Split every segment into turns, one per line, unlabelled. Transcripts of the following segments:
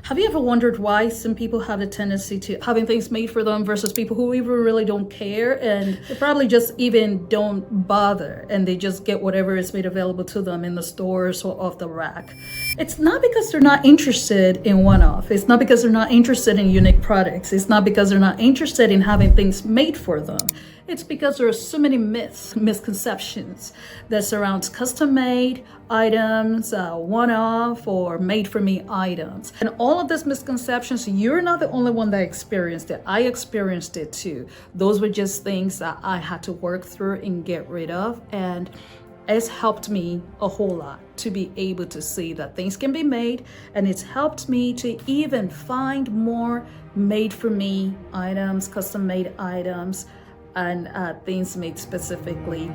Have you ever wondered why some people have a tendency to having things made for them versus people who even really don't care, and they probably just even don't bother and they just get whatever is made available to them in the stores or off the rack? It's not because they're not interested in one-off. It's not because they're not interested in unique products. It's not because they're not interested in having things made for them. It's because there are so many myths, misconceptions that surrounds custom-made items, one-off or made-for-me items. And all of these misconceptions, you're not the only one that experienced it. I experienced it too. Those were just things that I had to work through and get rid of. And it's helped me a whole lot to be able to see that things can be made, and it's helped me to even find more made-for-me items, custom-made items, and things made specifically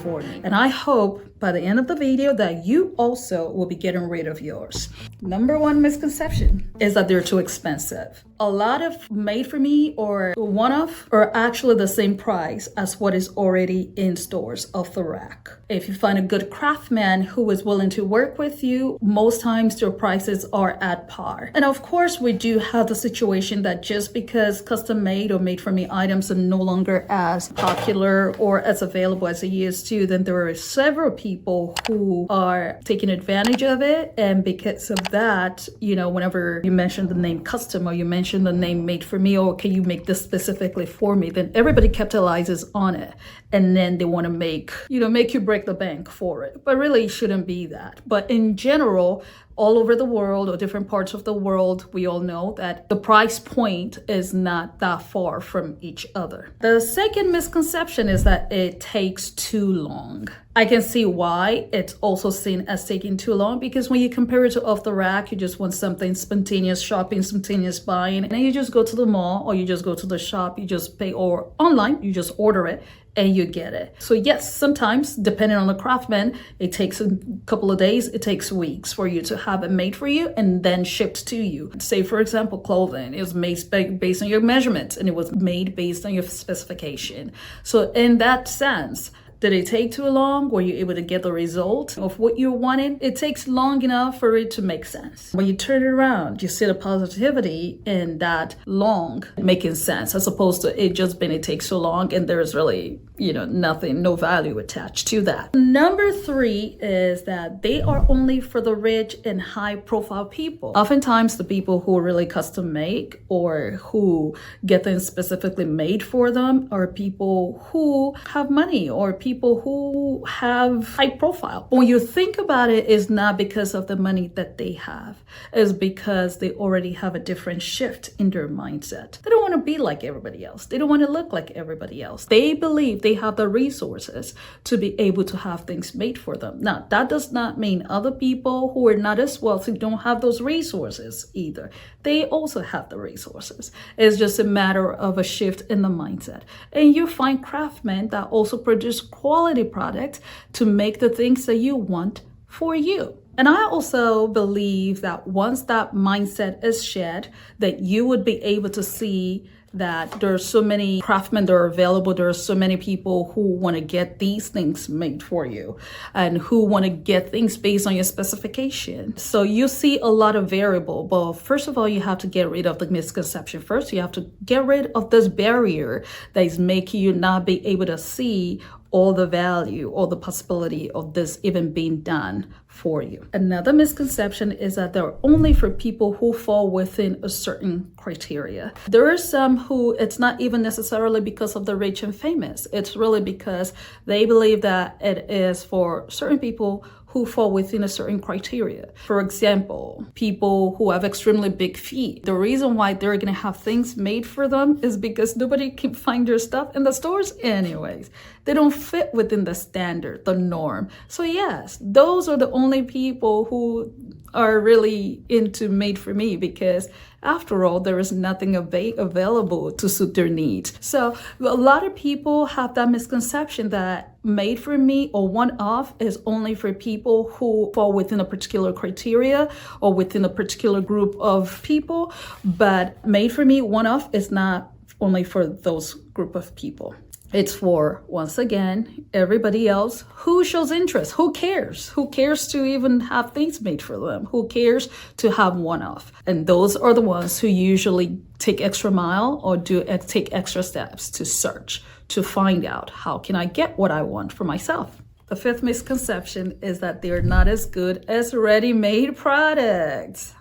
for me. And I hope by the end of the video that you also will be getting rid of yours. Number one misconception is that they're too expensive. A lot of made for me or one-off are actually the same price as what is already in stores off the rack. If you find a good craftsman who is willing to work with you, most times their prices are at par. And of course, we do have the situation that just because custom made or made for me items are no longer as popular or as available as they used to, then there are several people who are taking advantage of it. And because of that, you know, whenever you mention the name custom or you mention the name made for me, or can you make this specifically for me, then everybody capitalizes on it. And then they want to make you break the bank for it. But really it shouldn't be that. But in general, all over the world or different parts of the world, we all know that the price point is not that far from each other. The second misconception is that it takes too long. I can see why it's also seen as taking too long, because when you compare it to off the rack, you just want something spontaneous shopping, spontaneous buying, and then you just go to the mall or you just go to the shop, you just pay, or online, you just order it and you get it. So yes, sometimes depending on the craftsman, it takes a couple of days, it takes weeks for you to have it made for you and then shipped to you. Say for example, clothing is made based on your measurements and it was made based on your specification. So in that sense, did it take too long? Were you able to get the result of what you wanted? It takes long enough for it to make sense. When you turn it around, you see the positivity in that long making sense, as opposed to it just being it takes so long and there's really, nothing, no value attached to that. Number three is that they are only for the rich and high profile people. Oftentimes the people who really custom make or who get things specifically made for them are people who have money or people who have high profile. When you think about it, it's not because of the money that they have. It's because they already have a different shift in their mindset. They don't want to be like everybody else. They don't want to look like everybody else. They believe they have the resources to be able to have things made for them. Now, that does not mean other people who are not as wealthy don't have those resources either. They also have the resources. It's just a matter of a shift in the mindset. And you find craftsmen that also produce quality products to make the things that you want for you. And I also believe that once that mindset is shed, that you would be able to see that there are so many craftsmen that are available. There are so many people who want to get these things made for you and who want to get things based on your specification. So you see a lot of variable, but first of all, you have to get rid of the misconception. First, you have to get rid of this barrier that is making you not be able to see all the value or the possibility of this even being done for you. Another misconception is that they're only for people who fall within a certain criteria. There are some who it's not even necessarily because of the rich and famous. It's really because they believe that it is for certain people who fall within a certain criteria. For example, people who have extremely big feet. The reason why they're gonna have things made for them is because nobody can find their stuff in the stores anyways. They don't fit within the standard, the norm. So yes, those are the only people who are really into made for me, because after all, there is nothing available to suit their needs. So a lot of people have that misconception that made for me or one-off is only for people who fall within a particular criteria or within a particular group of people. But made for me one-off is not only for those group of people. It's for, once again, everybody else who shows interest. Who cares? Who cares to even have things made for them? Who cares to have one off? And those are the ones who usually take extra mile or take extra steps to search, to find out, how can I get what I want for myself? The fifth misconception is that they're not as good as ready-made products.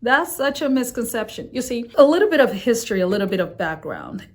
That's such a misconception. You see, a little bit of history, a little bit of background.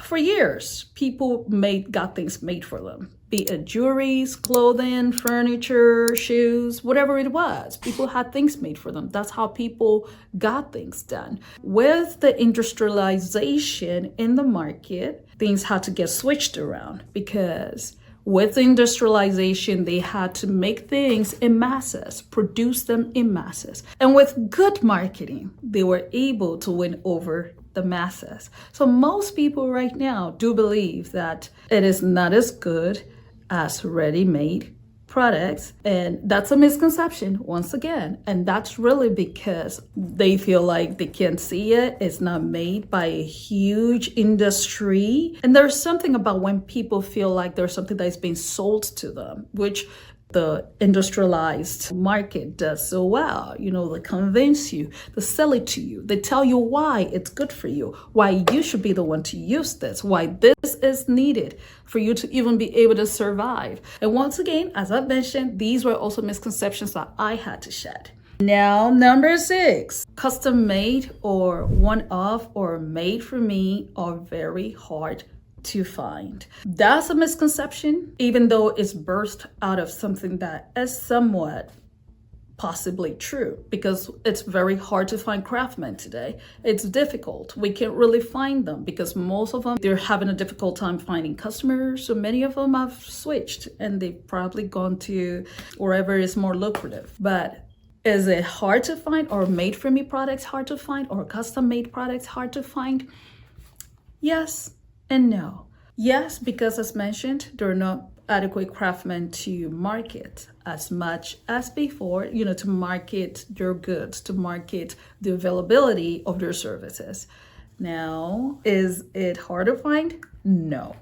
For years, people got things made for them, be it jewelries, clothing, furniture, shoes, whatever it was. People had things made for them. That's how people got things done. With the industrialization in the market, things had to get switched around because with industrialization, they had to make things in masses, produce them in masses. And with good marketing, they were able to win over the masses. So most people right now do believe that it is not as good as ready-made products. And that's a misconception once again. And that's really because they feel like they can't see it. It's not made by a huge industry. And there's something about when people feel like there's something that is being sold to them, which the industrialized market does so well. They convince you, they sell it to you, they tell you why it's good for you, why you should be the one to use this, why this is needed for you to even be able to survive. And once again, as I mentioned, these were also misconceptions that I had to shed. Now, number 6, custom made or one-off or made for me are very hard to find. That's a misconception, even though it's birthed out of something that is somewhat possibly true, because it's very hard to find craftsmen today. It's difficult. We can't really find them because most of them, they're having a difficult time finding customers. So many of them have switched and they've probably gone to wherever is more lucrative. But is it hard to find, or made for me products hard to find, or custom made products hard to find? Yes and no. Yes, because as mentioned, there are not adequate craftsmen to market as much as before, to market their goods, to market the availability of their services. Now, is it hard to find? No.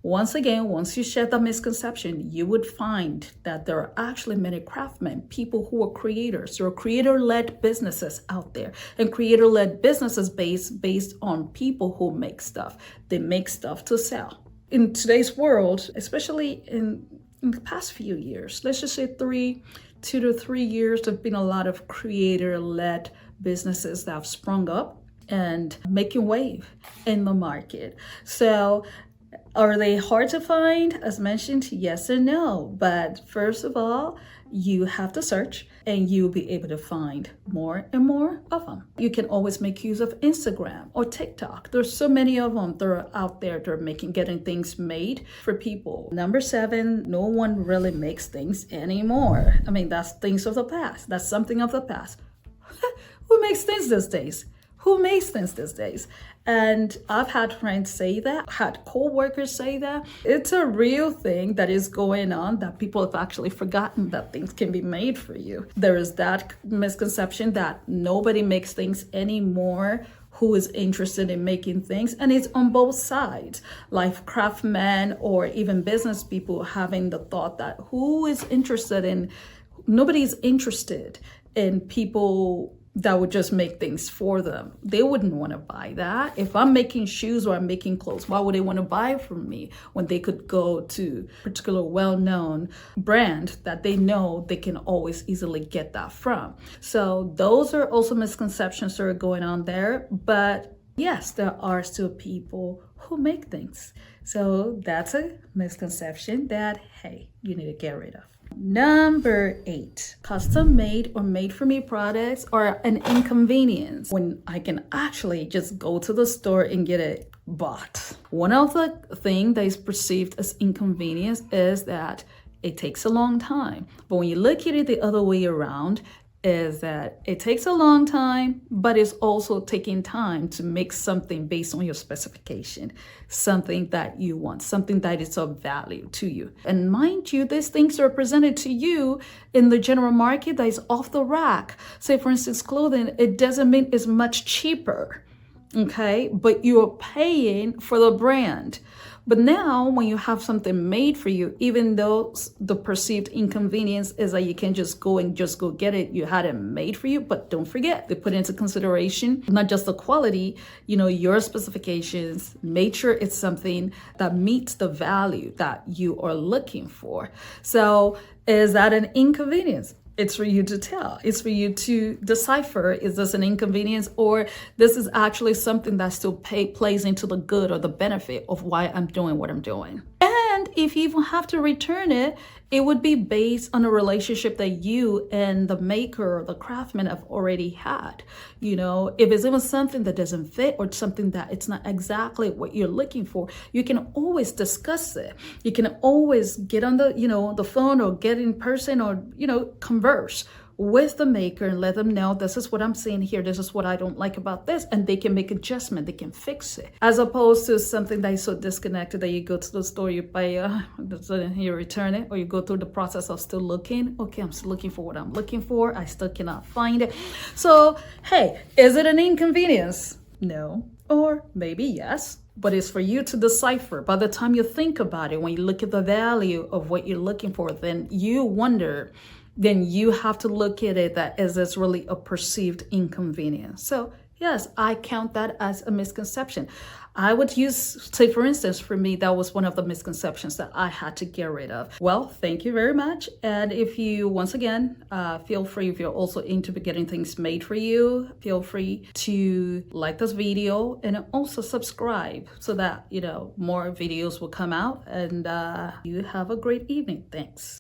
Once again, once you shed that misconception, you would find that there are actually many craftsmen, people who are creators. There are creator-led businesses out there, and creator-led businesses based on people who make stuff. They make stuff to sell. In today's world, especially in the past few years, let's just say 2 to 3 years, there have been a lot of creator-led businesses that have sprung up and making wave in the market. So are they hard to find? As mentioned, yes and no. But first of all, you have to search and you'll be able to find more and more of them. You can always make use of Instagram or TikTok. There's so many of them that are out there that are getting things made for people. Number 7, no one really makes things anymore. I mean, that's things of the past. That's something of the past. Who makes things these days? Who makes things these days? And I've had friends say that, had co-workers say that. It's a real thing that is going on, that people have actually forgotten that things can be made for you. There is that misconception that nobody makes things anymore who is interested in making things. And it's on both sides, like craftsmen or even business people having the thought that nobody's interested in people that would just make things for them. They wouldn't want to buy that. If I'm making shoes or I'm making clothes, why would they want to buy from me when they could go to a particular well-known brand that they know they can always easily get that from? So those are also misconceptions that are going on there. But yes, there are still people who make things. So that's a misconception that, hey, you need to get rid of. Number 8, custom made or made for me products are an inconvenience when I can actually just go to the store and get it bought. One of the things that is perceived as inconvenience is that it takes a long time. But when you look at it the other way around, is that it takes a long time, but it's also taking time to make something based on your specification, something that you want, something that is of value to you. And mind you, these things are presented to you in the general market that is off the rack. Say, for instance, clothing, it doesn't mean it's much cheaper. okay? But you're paying for the brand. But now when you have something made for you, even though the perceived inconvenience is that you can just go get it, you had it made for you, but don't forget, they put into consideration not just the quality, your specifications, make sure it's something that meets the value that you are looking for. So is that an inconvenience? It's for you to tell. It's for you to decipher, is this an inconvenience, or this is actually something that still plays into the good or the benefit of why I'm doing what I'm doing. And if you even have to return it, it would be based on a relationship that you and the maker or the craftsman have already had. If it's even something that doesn't fit or something that it's not exactly what you're looking for, you can always discuss it. You can always get on the phone or get in person or, converse with the maker and let them know, this is what I'm seeing here, this is what I don't like about this, and they can make adjustment, they can fix it, as opposed to something that is so disconnected that you go to the store, you buy you return it, or you go through the process of still looking. Okay, I'm still looking for what I'm looking for, I still cannot find it. So hey, is it an inconvenience? No, or maybe yes, but it's for you to decipher. By the time you think about it, when you look at the value of what you're looking for, then you have to look at it that is this really a perceived inconvenience. So yes, I count that as a misconception. I would use, say for instance, for me, that was one of the misconceptions that I had to get rid of. Well, thank you very much. And if you, once again, feel free, if you're also into getting things made for you, feel free to like this video and also subscribe so that, more videos will come out. And you have a great evening. Thanks.